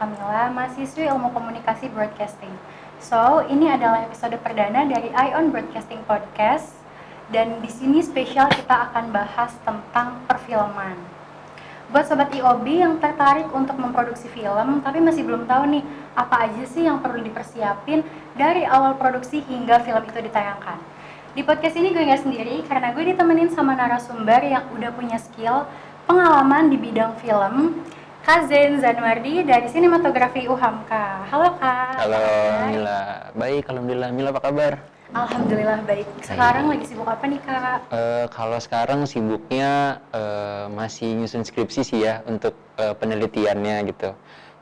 Kamila, mahasiswi Ilmu Komunikasi Broadcasting. So, ini adalah episode perdana dari Ion Broadcasting Podcast. Dan di sini spesial kita akan bahas tentang perfilman. Buat sobat IOB yang tertarik untuk memproduksi film, tapi masih belum tahu nih apa aja sih yang perlu dipersiapin dari awal produksi hingga film itu ditayangkan. Di podcast ini gue nggak sendiri karena gue ditemenin sama narasumber yang udah punya skill, pengalaman di bidang film, Kak Zain Zanuardi dari Sinematografi UHAMKA. Halo Kak. Halo Mila, baik alhamdulillah. Mila apa kabar? Alhamdulillah baik. Sekarang lagi sibuk apa nih Kak? Kalau sekarang sibuknya masih nyusun skripsi sih ya untuk penelitiannya gitu.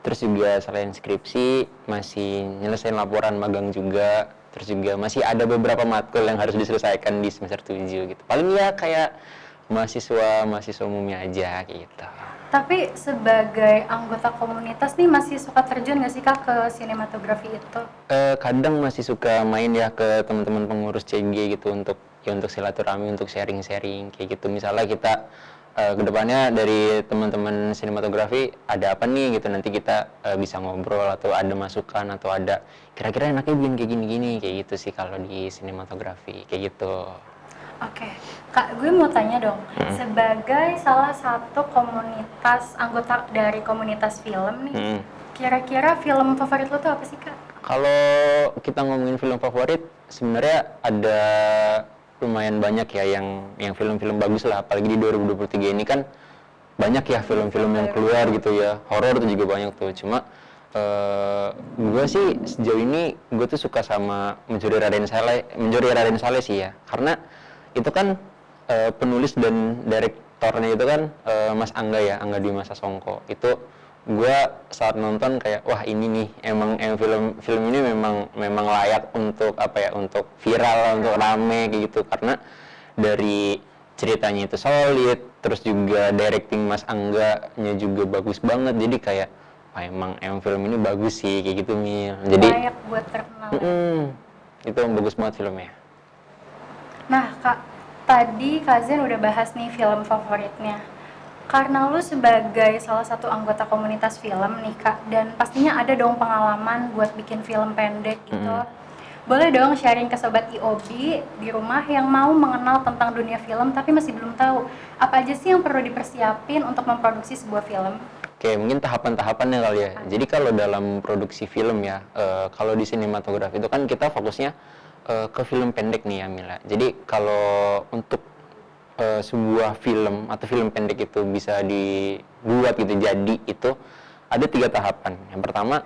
Terus juga selain skripsi masih nyelesain laporan magang juga. Terus juga masih ada beberapa matkul yang harus diselesaikan di semester 7 gitu. Paling ya kayak mahasiswa umumnya aja gitu. Tapi sebagai anggota komunitas nih masih suka terjun nggak sih Kak ke sinematografi itu? Kadang masih suka main ya ke teman-teman pengurus CG gitu untuk silaturahmi, untuk sharing-sharing kayak gitu. Misalnya kita kedepannya dari teman-teman sinematografi ada apa nih gitu, nanti kita bisa ngobrol atau ada masukan atau ada kira-kira enaknya bikin kayak gini-gini kayak gitu sih kalau di sinematografi kayak gitu. Oke, Kak, gue mau tanya dong, sebagai salah satu komunitas, anggota dari komunitas film nih, kira-kira film favorit lo tuh apa sih, Kak? Kalau kita ngomongin film favorit, sebenarnya ada lumayan banyak ya yang film-film bagus lah, apalagi di 2023 ini kan banyak ya film-film yang keluar gitu ya, horor tuh juga banyak tuh, cuma gue sih sejauh ini gue tuh suka sama Mencuri Raden Saleh sih ya, karena itu kan penulis dan direktornya itu kan Mas Angga Dwi Sasongko. Itu gue saat nonton kayak wah ini nih emang film ini memang layak untuk untuk viral, untuk rame kayak gitu, karena dari ceritanya itu solid, terus juga directing Mas Angga-nya juga bagus banget, jadi kayak wah emang film ini bagus sih kayak gitu Mil. Jadi layak buat terkenal. Itu bagus banget filmnya. Nah Kak, tadi Kak Zain udah bahas nih film favoritnya. Karena lu sebagai salah satu anggota komunitas film nih Kak, dan pastinya ada dong pengalaman buat bikin film pendek gitu. Boleh dong sharing ke sobat IOB di rumah yang mau mengenal tentang dunia film tapi masih belum tahu apa aja sih yang perlu dipersiapin untuk memproduksi sebuah film? Oke, mungkin tahapan-tahapannya kali ya. Jadi kalau dalam produksi film ya, kalau di sinematografi itu kan kita fokusnya ke film pendek nih ya Mila. Jadi kalau untuk sebuah film atau film pendek itu bisa dibuat gitu jadi itu ada 3 tahapan. Yang pertama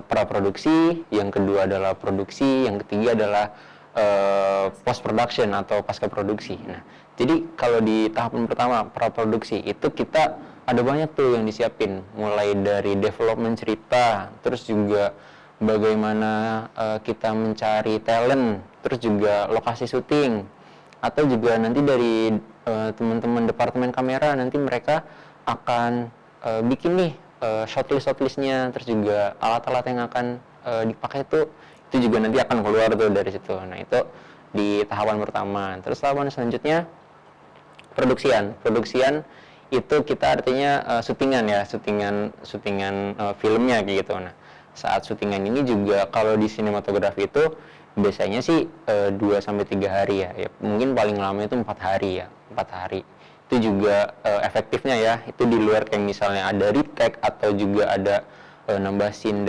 praproduksi, yang kedua adalah produksi, yang ketiga adalah post production atau pasca produksi. Nah, jadi kalau di tahapan pertama praproduksi itu kita ada banyak tuh yang disiapin, mulai dari development cerita, terus juga bagaimana kita mencari talent, terus juga lokasi syuting, atau juga nanti dari teman-teman departemen kamera nanti mereka akan bikin nih shortlistnya, terus juga alat-alat yang akan dipakai itu juga nanti akan keluar tuh dari situ. Nah itu di tahapan pertama. Terus tahapan selanjutnya produksian itu kita artinya syutingan filmnya gitu. Nah saat syutingan ini juga kalau di sinematografi itu biasanya sih 2-3 hari ya, mungkin paling lama itu 4 hari ya, 4 hari. Itu juga efektifnya ya, itu di luar kayak misalnya ada retake atau juga ada nambah scene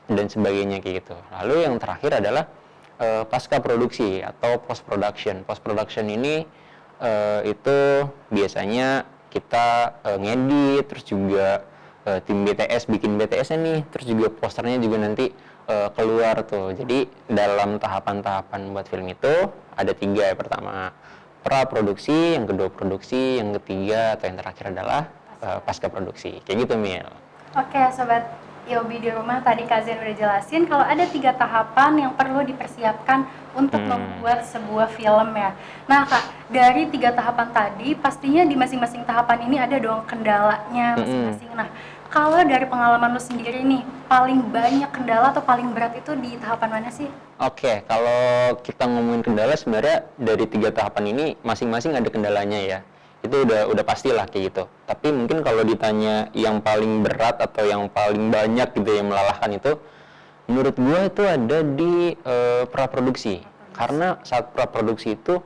dan sebagainya kayak gitu. Lalu yang terakhir adalah pasca produksi atau post production ini itu biasanya kita ngedit, terus juga tim BTS bikin BTS-nya nih, terus juga posternya juga nanti keluar tuh. Jadi dalam tahapan-tahapan buat film itu ada 3 ya. Pertama praproduksi, yang kedua produksi, yang ketiga atau yang terakhir adalah pasca produksi. Kayak gitu Mil. Oke sobat IOB di rumah, tadi Kak Zain udah jelasin kalau ada 3 tahapan yang perlu dipersiapkan untuk membuat sebuah film ya. Nah Kak, dari 3 tahapan tadi pastinya di masing-masing tahapan ini ada dong kendalanya masing-masing. Nah kalau dari pengalaman lu sendiri nih, paling banyak kendala atau paling berat itu di tahapan mana sih? Oke, kalau kita ngomongin kendala sebenarnya dari 3 tahapan ini masing-masing ada kendalanya ya. itu udah pastilah kayak gitu. Tapi mungkin kalau ditanya yang paling berat atau yang paling banyak gitu yang melelahkan itu, menurut gue itu ada di praproduksi. Karena saat praproduksi itu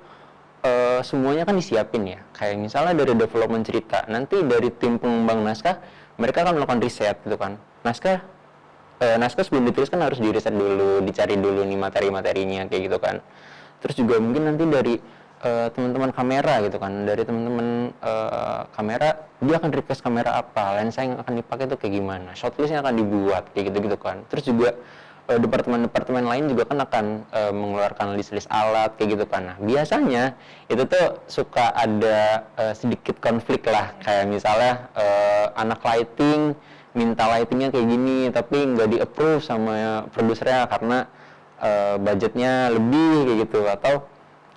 semuanya kan disiapin ya. Kayak misalnya dari development cerita, nanti dari tim pengembang naskah mereka akan melakukan riset gitu kan. Naskah sebelum ditulis kan harus diriset dulu, dicari dulu nih materi-materinya kayak gitu kan. Terus juga mungkin nanti dari teman-teman kamera gitu kan, dari teman-teman kamera dia akan request kamera apa, lensa yang akan dipakai itu kayak gimana, shortlistnya akan dibuat kayak gitu-gitu kan. Terus juga departemen-departemen lain juga kan akan mengeluarkan list-list alat kayak gitu kan. Nah biasanya itu tuh suka ada sedikit konflik lah, kayak misalnya anak lighting minta lightingnya kayak gini tapi nggak di approve sama produsernya karena budgetnya lebih kayak gitu, atau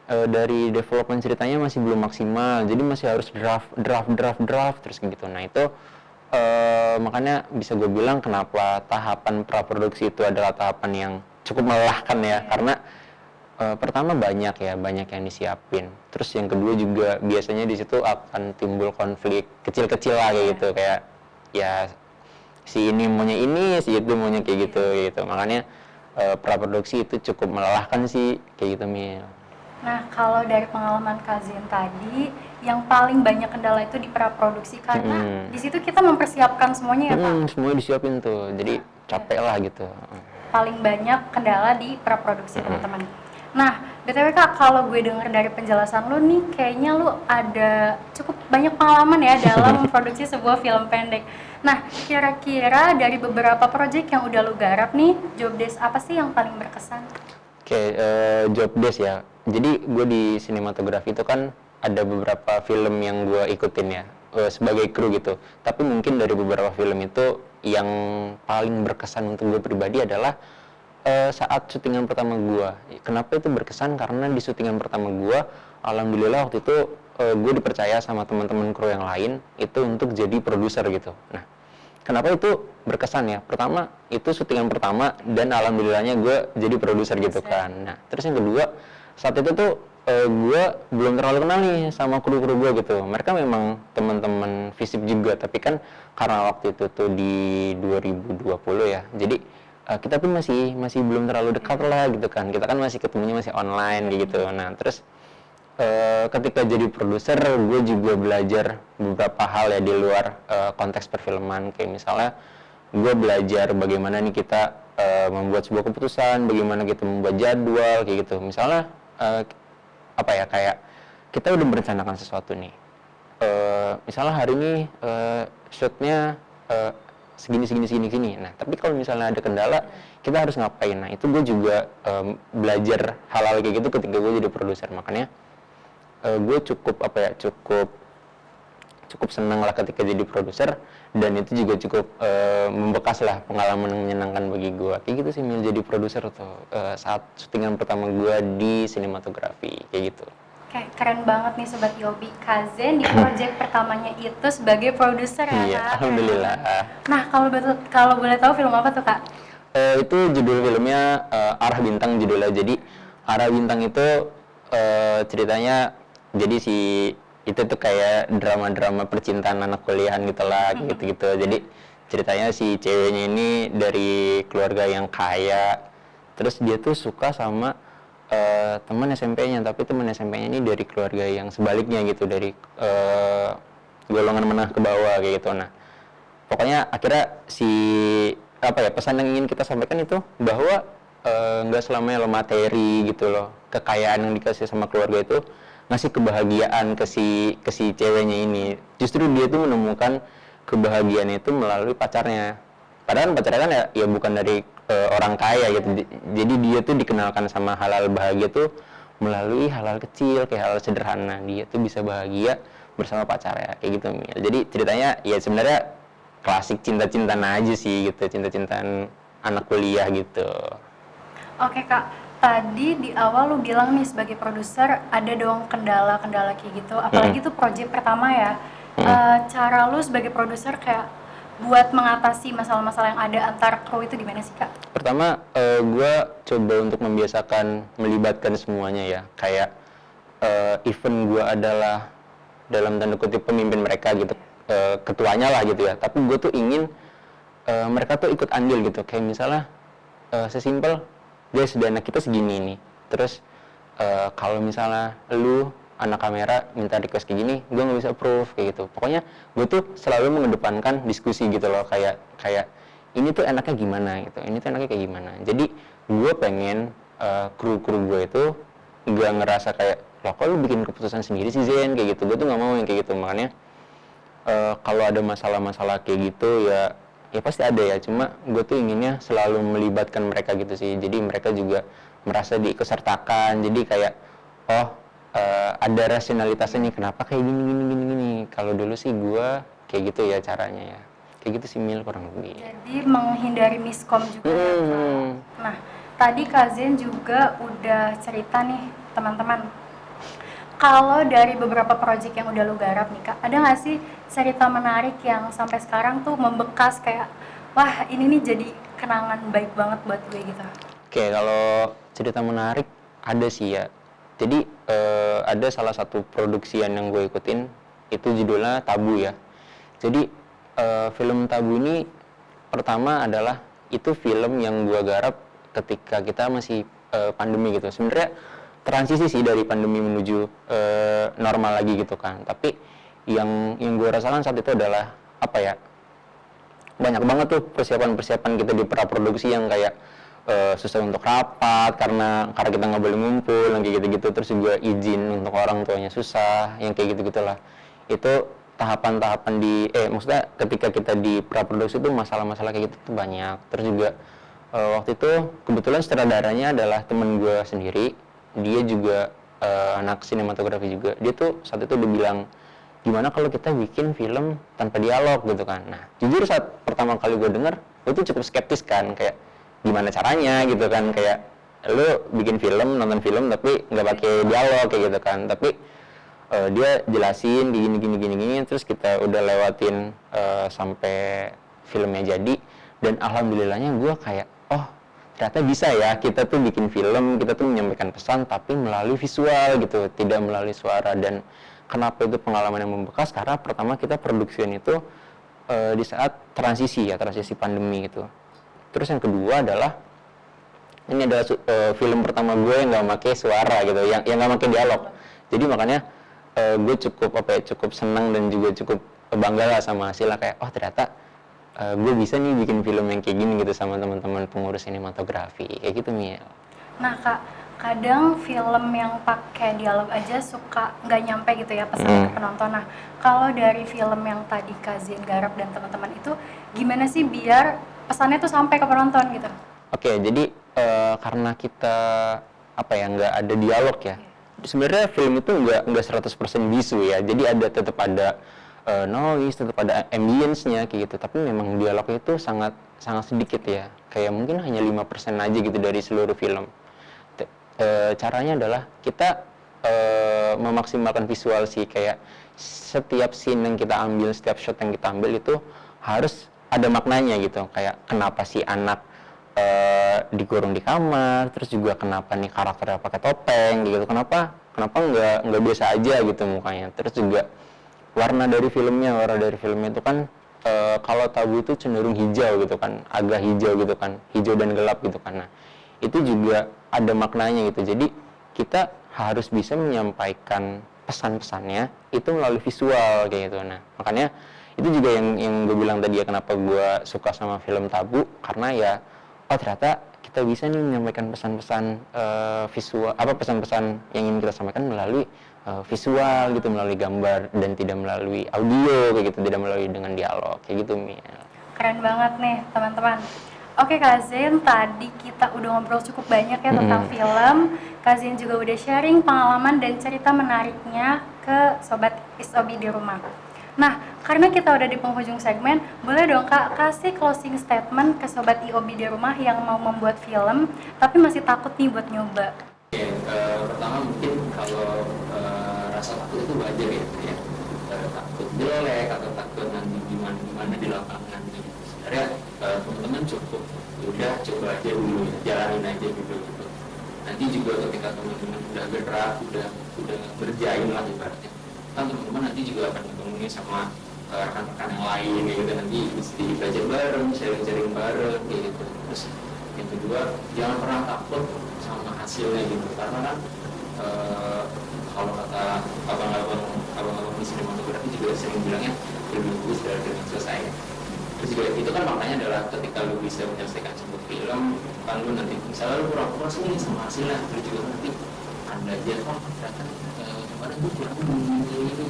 dari development ceritanya masih belum maksimal jadi masih harus draft terus kayak gitu. Nah itu makanya bisa gue bilang kenapa tahapan praproduksi itu adalah tahapan yang cukup melelahkan ya, karena pertama banyak yang disiapin, terus yang kedua juga biasanya di situ akan timbul konflik kecil-kecil lah kayak gitu, kayak ya si ini maunya ini, si itu maunya kayak gitu. Makanya praproduksi itu cukup melelahkan sih kayak gitu, Mil. Nah, kalau dari pengalaman Kak Zen tadi, yang paling banyak kendala itu di praproduksi karena di situ kita mempersiapkan semuanya ya, Kak. Semuanya disiapin tuh, jadi capek lah gitu. Paling banyak kendala di praproduksi, teman-teman. Nah, BTW Kak, kalau gue denger dari penjelasan lu nih, kayaknya lu ada cukup banyak pengalaman ya dalam memproduksi sebuah film pendek. Nah, kira-kira dari beberapa proyek yang udah lu garap nih, job desk apa sih yang paling berkesan? Oke, job desk ya. Jadi gue di sinematografi itu kan ada beberapa film yang gue ikutin ya, sebagai kru gitu. Tapi mungkin dari beberapa film itu yang paling berkesan untuk gue pribadi adalah saat syutingan pertama gue. Kenapa itu berkesan? Karena di syutingan pertama gue, alhamdulillah waktu itu gue dipercaya sama teman-teman kru yang lain itu untuk jadi produser gitu. Nah, kenapa itu berkesan ya? Pertama, itu syutingan pertama dan alhamdulillahnya gue jadi produser gitu kan. Nah, terus yang kedua, saat itu tuh gue belum terlalu kenal nih sama kru-kru gue gitu. Mereka memang teman-teman fisik juga, tapi kan karena waktu itu tuh di 2020 ya. Jadi kita pun masih belum terlalu dekat lah gitu kan. Kita kan masih ketemunya masih online gitu. Nah, terus ketika jadi produser gue juga belajar beberapa hal ya di luar konteks perfilman, kayak misalnya gue belajar bagaimana nih kita membuat sebuah keputusan, bagaimana kita membuat jadwal kayak gitu. Misalnya kayak kita udah merencanakan sesuatu nih, misalnya hari ini shootnya segini. Nah tapi kalau misalnya ada kendala kita harus ngapain. Nah itu gue juga belajar hal-hal kayak gitu ketika gue jadi produser. Makanya gue cukup senang lah ketika jadi produser, dan itu juga cukup membekas lah, pengalaman yang menyenangkan bagi gue kayak gitu sih, Mil, jadi produser tuh saat syutingan pertama gue di sinematografi kayak gitu. Oke, keren banget nih Sobat Yobi. Kak Zen di project pertamanya itu sebagai produser ya, Iya, Kak? alhamdulillah. Nah, kalau boleh tahu film apa tuh, Kak? Itu judul filmnya Arah Bintang judulnya. Jadi Arah Bintang itu ceritanya, jadi itu tuh kayak drama-drama percintaan anak kuliahan gitu lah, gitu-gitu. Jadi ceritanya si ceweknya ini dari keluarga yang kaya, terus dia tuh suka sama teman SMP-nya, tapi teman SMP-nya ini dari keluarga yang sebaliknya gitu, dari golongan menengah ke bawah kayak gitu. Nah, pokoknya akhirnya pesan yang ingin kita sampaikan itu bahwa nggak selamanya lo materi gitu loh, kekayaan yang dikasih sama keluarga itu ngasih kebahagiaan ke si ceweknya ini. Justru dia tuh menemukan kebahagiaan itu melalui pacarnya. Padahal pacarnya kan ya bukan dari orang kaya gitu. Jadi dia tuh dikenalkan sama hal-hal bahagia tuh melalui hal-hal kecil, kayak hal sederhana. Dia tuh bisa bahagia bersama pacarnya kayak gitu, Mil. Jadi ceritanya ya sebenarnya klasik cinta-cintaan aja sih gitu, cinta-cintaan anak kuliah gitu. Oke, Kak, tadi di awal lu bilang nih sebagai produser ada dong kendala-kendala kayak gitu, apalagi tuh project pertama ya. Cara lu sebagai produser kayak buat mengatasi masalah-masalah yang ada antar kru itu gimana sih, Kak? Pertama, gue coba untuk membiasakan melibatkan semuanya ya. Kayak event gue adalah dalam tanda kutip pemimpin mereka gitu, ketuanya lah gitu ya. Tapi gue tuh ingin mereka tuh ikut andil gitu, kayak misalnya sesimpel guys dana kita segini nih, terus kalau misalnya lu anak kamera minta request kayak gini, gue nggak bisa approve kayak gitu. Pokoknya gue tuh selalu mengedepankan diskusi gitu loh, kayak ini tuh enaknya gimana gitu, ini tuh enaknya kayak gimana. Jadi gue pengen kru gue itu nggak ngerasa kayak loh kok lu bikin keputusan sendiri sih Zen kayak gitu. Gue tuh nggak mau yang kayak gitu. Makanya kalau ada masalah-masalah kayak gitu ya pasti ada ya, cuma gue tuh inginnya selalu melibatkan mereka gitu sih. Jadi mereka juga merasa diikutsertakan, jadi kayak oh ada rasionalitasnya nih kenapa kayak gini. Kalau dulu sih gue kayak gitu ya caranya ya, kayak gitu sih Mil kurang lebih. Jadi menghindari miskom juga ya Kak. Nah, tadi Kak Zen juga udah cerita nih teman-teman, kalau dari beberapa proyek yang udah lu garap nih Kak, ada nggak sih cerita menarik yang sampai sekarang tuh membekas kayak wah ini nih jadi kenangan baik banget buat gue gitu? Oke, kalau cerita menarik ada sih ya. Jadi ada salah satu produksian yang gue ikutin, itu judulnya Tabu ya. Jadi film Tabu ini pertama adalah itu film yang gue garap ketika kita masih pandemi gitu. Sebenarnya transisi sih dari pandemi menuju normal lagi gitu kan. Tapi yang gue rasakan saat itu adalah apa ya? Banyak banget tuh persiapan-persiapan kita di praproduksi yang kayak susah untuk rapat karena kita nggak boleh ngumpul yang kayak gitu-gitu, terus juga izin untuk orang tuanya susah yang kayak gitu-gitulah. Itu tahapan-tahapan di maksudnya ketika kita di praproduksi itu masalah-masalah kayak gitu tuh banyak. Terus juga waktu itu kebetulan sutradaranya adalah temen gue sendiri, dia juga anak sinematografi juga. Dia tuh saat itu udah bilang gimana kalau kita bikin film tanpa dialog gitu kan. Nah jujur saat pertama kali gue denger gue tuh cukup skeptis kan, kayak gimana caranya gitu kan, kayak lu bikin film, nonton film tapi nggak pakai dialog kayak gitu kan. Tapi dia jelasin gini, terus kita udah lewatin sampai filmnya jadi, dan alhamdulillahnya gue kayak oh ternyata bisa ya kita tuh bikin film, kita tuh menyampaikan pesan tapi melalui visual gitu, tidak melalui suara. Dan kenapa itu pengalaman yang membekas, karena pertama kita produksian itu di saat transisi pandemi gitu. Terus yang kedua adalah ini adalah film pertama gue yang nggak pakai suara gitu, yang nggak pakai dialog. Jadi makanya gue cukup senang dan juga cukup bangga lah sama hasilnya, kayak oh ternyata gue bisa nih bikin film yang kayak gini gitu sama teman-teman pengurus sinematografi kayak gitu Mil. Nah Kak, kadang film yang pakai dialog aja suka nggak nyampe gitu ya pesan ke penonton. Nah kalau dari film yang tadi Kak Zen garap dan teman-teman itu gimana sih biar pesannya tuh sampai ke penonton gitu? Oke, jadi karena kita nggak ada dialog ya. Sebenarnya film itu nggak 100% bisu ya. Jadi tetap ada noise, tetap ada ambience-nya kayak gitu. Tapi memang dialognya itu sangat sedikit ya. Kayak mungkin hanya 5% aja gitu dari seluruh film. Caranya adalah kita memaksimalkan visual sih, kayak setiap scene yang kita ambil, setiap shot yang kita ambil itu harus ada maknanya gitu. Kayak kenapa si anak dikurung di kamar, terus juga kenapa nih karakternya pakai topeng gitu, kenapa nggak biasa aja gitu mukanya. Terus juga warna dari filmnya itu kan kalau Tabu itu cenderung hijau gitu kan, agak hijau gitu kan, hijau dan gelap gitu kan. Nah itu juga ada maknanya gitu. Jadi kita harus bisa menyampaikan pesan-pesannya itu melalui visual kayak gitu. Nah makanya itu juga yang gue bilang tadi ya, kenapa gue suka sama film Tabu, karena ya oh ternyata kita bisa nih menyampaikan pesan-pesan visual, pesan-pesan yang ingin kita sampaikan melalui visual gitu, melalui gambar dan tidak melalui audio kayak gitu, tidak melalui dengan dialog kayak gitu Mil. Keren banget nih teman-teman. Oke Kak Zen, tadi kita udah ngobrol cukup banyak ya tentang film. Kak Zen juga udah sharing pengalaman dan cerita menariknya ke Sobat ISOBI di rumah. Nah, karena kita udah di penghujung segmen, boleh dong Kak kasih closing statement ke Sobat IOB di rumah yang mau membuat film, tapi masih takut nih buat nyoba. Pertama mungkin kalau rasa takut itu wajar ya. Takut jelek atau takut nanti gimana di lapangan gitu. Sebenarnya teman-teman cukup udah coba aja dulu, jalanin aja gitu. Nanti juga ketika teman-teman udah bergerak, udah berjalan lah ibaratnya, kan teman-teman nanti juga akan ketemu sama rekan-rekan yang lain gitu, nanti mesti belajar bareng, sharing-sharing bareng gitu. Terus yang kedua, jangan pernah takut sama hasilnya gitu, karena kan kalau kata abang-abang di sinematografi juga sering bilangnya lebih bagus dari dengan selesai. Terus juga itu kan makanya adalah ketika lu bisa menyelesaikan sebuah film, kan lu nanti misalnya lu kurang puas nih sama hasilnya, terus juga nanti anda aja ternyata kemarin gue kurang ini,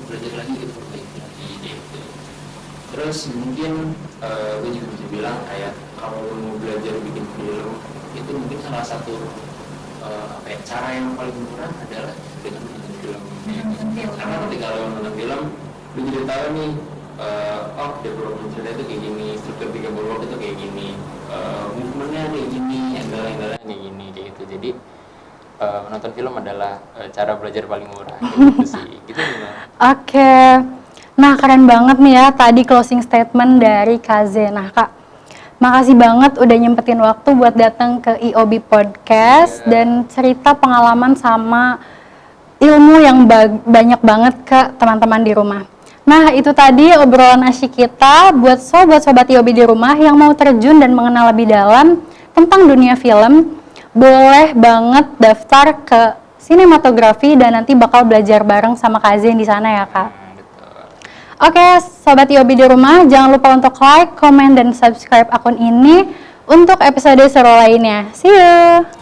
belajar lagi gitu, perbaiki lagi gitu. Terus mungkin gue juga bisa bilang kayak kalau lu mau belajar bikin film itu mungkin salah satu cara yang paling murah adalah dengan menonton film. Karena ketika lo menonton film, lu jadi tahu nih, development cerita itu kayak gini, struktur 30 waktu itu kayak gini, movementnya kayak gini, angle-angle-nya kayak gini, kayak gitu. Jadi menonton film adalah cara belajar paling murah gitu sih. Gitu gimana? Oke. Nah, keren banget nih ya tadi closing statement dari Kaze. Nah, Kak, makasih banget udah nyempetin waktu buat datang ke IOB Podcast dan cerita pengalaman sama ilmu yang banyak banget ke teman-teman di rumah. Nah, itu tadi obrolan asyik kita buat sobat-sobat IOB di rumah yang mau terjun dan mengenal lebih dalam tentang dunia film. Boleh banget daftar ke sinematografi dan nanti bakal belajar bareng sama Kak Zen di sana ya, Kak. Oke, sobat IOB di rumah, jangan lupa untuk like, komen, dan subscribe akun ini untuk episode seru lainnya. See you!